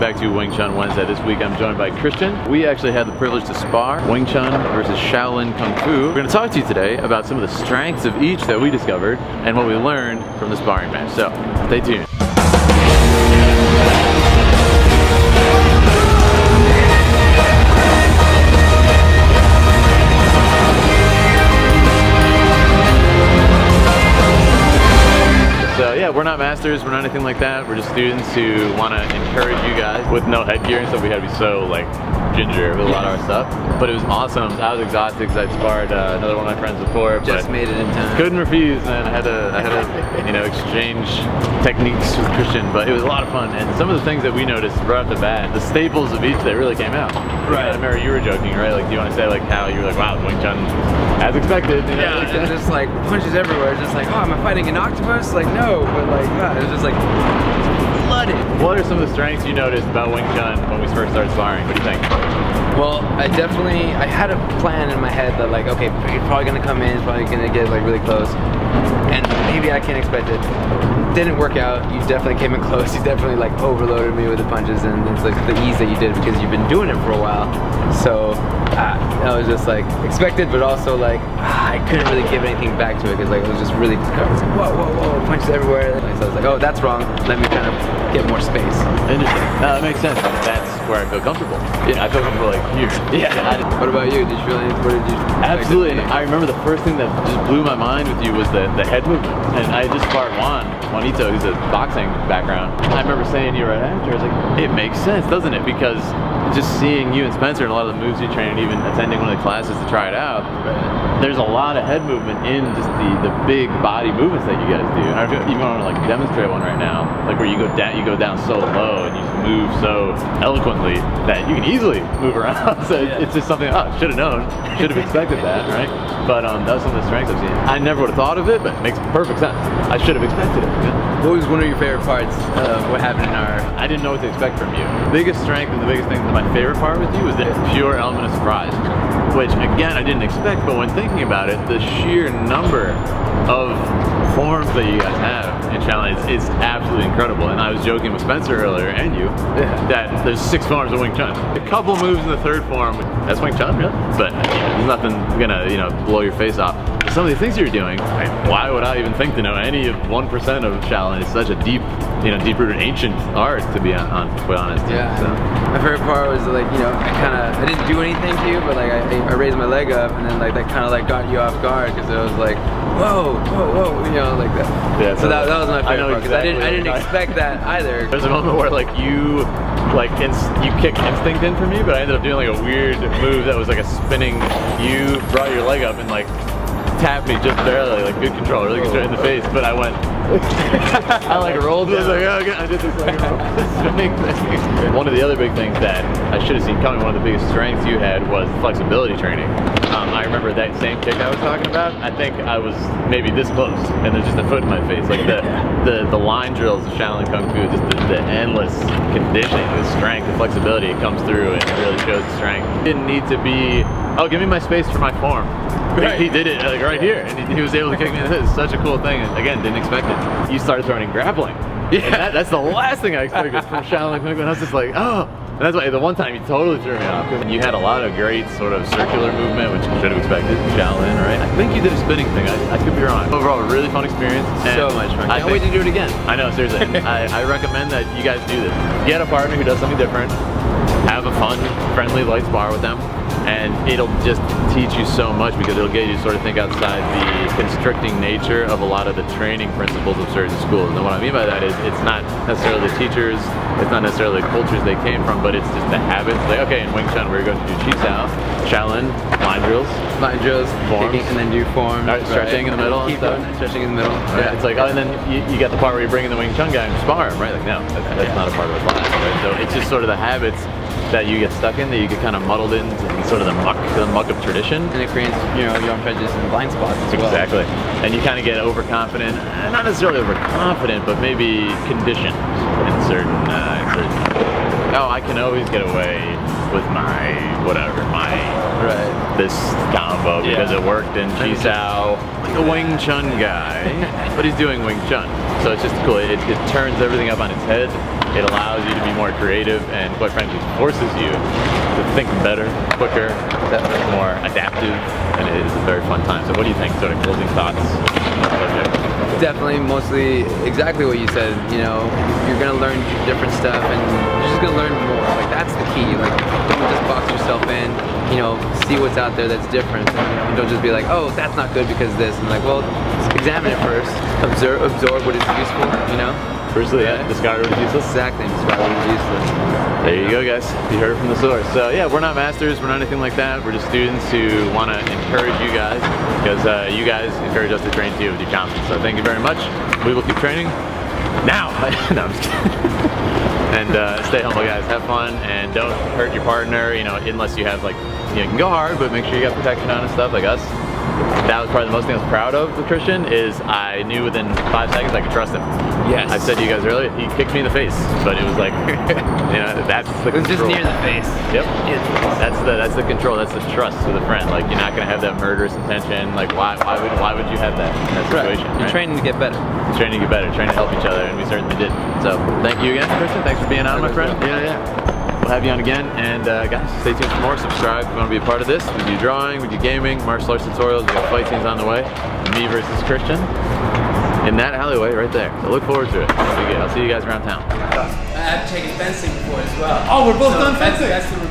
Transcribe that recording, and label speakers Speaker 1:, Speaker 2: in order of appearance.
Speaker 1: back to Wing Chun Wednesday. This week I'm joined by Christian. We actually had the privilege to spar Wing Chun versus Shaolin Kung Fu. We're going to talk to you today about some of the strengths of each that we discovered and what we learned from the sparring match. So, stay tuned. So yeah, we're not masters, we're not anything like that. We're just students who want to encourage you guys with no headgear and stuff. We had to be so like ginger with a lot of our stuff. But it was awesome. I was exhausted because I'd sparred another one of my friends before.
Speaker 2: Just made it in time.
Speaker 1: Couldn't refuse, and I had to you know, exchange techniques with Christian. But it was a lot of fun. And some of the things that we noticed right off the bat, the staples of each that really came out.
Speaker 2: Right.
Speaker 1: I remember you were joking, right? Like, do you want to say like how you were like, wow, Wing Chun as expected? You know?
Speaker 2: Yeah, it's just like punches everywhere. It's just like, oh, am I fighting an octopus? Like, no, but like, it was just like flooded.
Speaker 1: What are some of the strengths you noticed about Wing Chun when we first started sparring? What do you think?
Speaker 2: Well, I had a plan in my head that like, okay, he's probably gonna come in, he's probably gonna get like really close, and maybe I can't expect it. Didn't work out. You definitely came in close. You definitely like overloaded me with the punches, and it's like the ease that you did because you've been doing it for a while. So that was just like expected, but also like I couldn't really give anything back to it because like it was just really whoa, whoa, whoa, punches everywhere. So I was like, oh, that's wrong. Let me kind of get more space.
Speaker 1: Interesting. No, that makes sense. That's where I feel comfortable. Yeah, I feel comfortable like here. Yeah.
Speaker 2: What about you? Did you feel any? What did you?
Speaker 1: Absolutely. And I remember the first thing that just blew my mind with you was the head movement. And I just sparred Juanito, who's a boxing background. I remember saying to you right after, I was like, it makes sense, doesn't it? Because just seeing you and Spencer and a lot of the moves you train, and even attending one of the classes to try it out, there's a lot of head movement in just the big body movements that you guys do. And I feel even want to like demonstrate one right now, like where you go down so low and you just move so eloquently that you can easily move around. So it's just something, oh, should have known, should have expected that, right? But that was some of the strengths I've seen. I never would have thought of it, but it makes perfect sense. I should have expected it. Yeah.
Speaker 2: What was one of your favorite parts of what happened in our...
Speaker 1: I didn't know what to expect from you. The biggest strength and the biggest thing, my favorite part with you was the pure element of surprise, which again, I didn't expect, but when thinking about it, the sheer number of forms that you guys have in Shaolin is absolutely incredible. And I was joking with Spencer earlier, and you, that there's 6 forms of Wing Chun. A couple moves in the 3rd form, that's Wing Chun, really? But there's nothing gonna, you know, blow your face off. Some of the things you're doing, why would I even think to know any of 1% of Shaolin? It's such a deep, you know, deep-rooted ancient art, to be quite honest.
Speaker 2: Yeah.
Speaker 1: So.
Speaker 2: My favorite part was like, you know, I didn't do anything to you, but like I raised my leg up, and then like that kind of like got you off guard because it was like, whoa, whoa, whoa, you know, like that. Yeah. So that was my favorite part because I didn't expect that either. There's
Speaker 1: a moment where like you kick instinct in for me, but I ended up doing like a weird move that was like a spinning. You brought your leg up and like tapped me just barely, like good control, really straight in the face, but I went, I like rolled, I was like, oh, okay. I did this like spinning thing. One of the other big things that I should have seen coming, one of the biggest strengths you had was flexibility training. I remember that same kick I was talking about, I think I was maybe this close, and there's just a foot in my face. Like the line drills of Shaolin Kung Fu, just the endless conditioning, the strength, the flexibility, it comes through and it really shows the strength. It didn't need to be, oh, give me my space for my form. Right. He did it like right here, and he was able to kick me in this. It's such a cool thing, and again, didn't expect it. You started throwing grappling. Yeah, that's the last thing I expected from Shaolin Kung Fu. I was just like, oh. And that's why the one time you totally threw me off. You had a lot of great sort of circular movement, which you should have expected in Shaolin, right? I think you did a spinning thing. I could be wrong. Overall, a really fun experience.
Speaker 2: So much fun. I can't wait to do it again.
Speaker 1: I know, seriously. I recommend that you guys do this. Get a partner who does something different. Have a fun, friendly, light spar with them. And it'll just teach you so much because it'll get you to sort of think outside the constricting nature of a lot of the training principles of certain schools. And what I mean by that is it's not necessarily the teachers, it's not necessarily the cultures they came from, but it's just the habits. Like, okay, in Wing Chun we're going to do Chi Sao, Shaolin, line drills, forms, kicking, and then do forms, stretching in the middle, and stuff. Stretching in the middle. Yeah, it's like, oh, and then you get the part where you bring in the Wing Chun guy and spar him, right? Like, no, that's not a part of the class, right? So it's just sort of the habits that you get stuck in, that you get kind of muddled into sort of the muck of tradition. And it creates, you know, your own prejudice and blind spots as well. Exactly. And you kind of get overconfident, not necessarily overconfident, but maybe conditioned in certain oh, I can always get away with my, whatever, this combo because it worked in Chi Sao, like a Wing Chun guy, but he's doing Wing Chun. So it's just cool, it turns everything up on its head. It allows you to be more creative and quite frankly forces you to think better, quicker, more adaptive, and it is a very fun time. So what do you think, sort of closing thoughts on the subject?
Speaker 2: Definitely, mostly exactly what you said. You know, you're gonna learn different stuff and you're just gonna learn more. Like that's the key. Like don't just box yourself in, you know, see what's out there that's different. You know, and don't just be like, oh, that's not good because this. And like, well, examine it first. Absorb what is useful, you know?
Speaker 1: Firstly, yeah, discard what is useless.
Speaker 2: Exactly, discard what is useless.
Speaker 1: There you go, guys. You heard it from the source. So yeah, we're not masters, we're not anything like that. We're just students who want to encourage you guys because you guys encourage us to train too with your comments. So thank you very much. We will keep training now. No, I'm just kidding. And stay humble, guys. Have fun and don't hurt your partner. You know, unless you have like, you know, you can go hard, but make sure you got protection on and stuff like us. That was probably the most thing I was proud of with Christian is I knew within 5 seconds I could trust him.
Speaker 2: Yes.
Speaker 1: I said to you guys earlier, he kicked me in the face, but it was like, you know, that's the control.
Speaker 2: It was just near the face.
Speaker 1: Yep. That's the control. That's the trust with a friend. Like you're not gonna have that murderous intention. Like why would you have that in that situation?
Speaker 2: Right. You're training to get better.
Speaker 1: You're training to get better. Trying to help each other, and we certainly did. So thank you again, Christian. Thanks for being on, my friend. Yeah. We'll have you on again, and guys, stay tuned for more. Subscribe if you want to be a part of this. We do drawing, we do gaming, martial arts tutorials, we have fight scenes on the way. Me versus Christian in that alleyway right there. So look forward to it. It'll be good. I'll see you guys around town.
Speaker 2: I've taken fencing before as well.
Speaker 3: Oh, we're both done fencing.
Speaker 2: That's the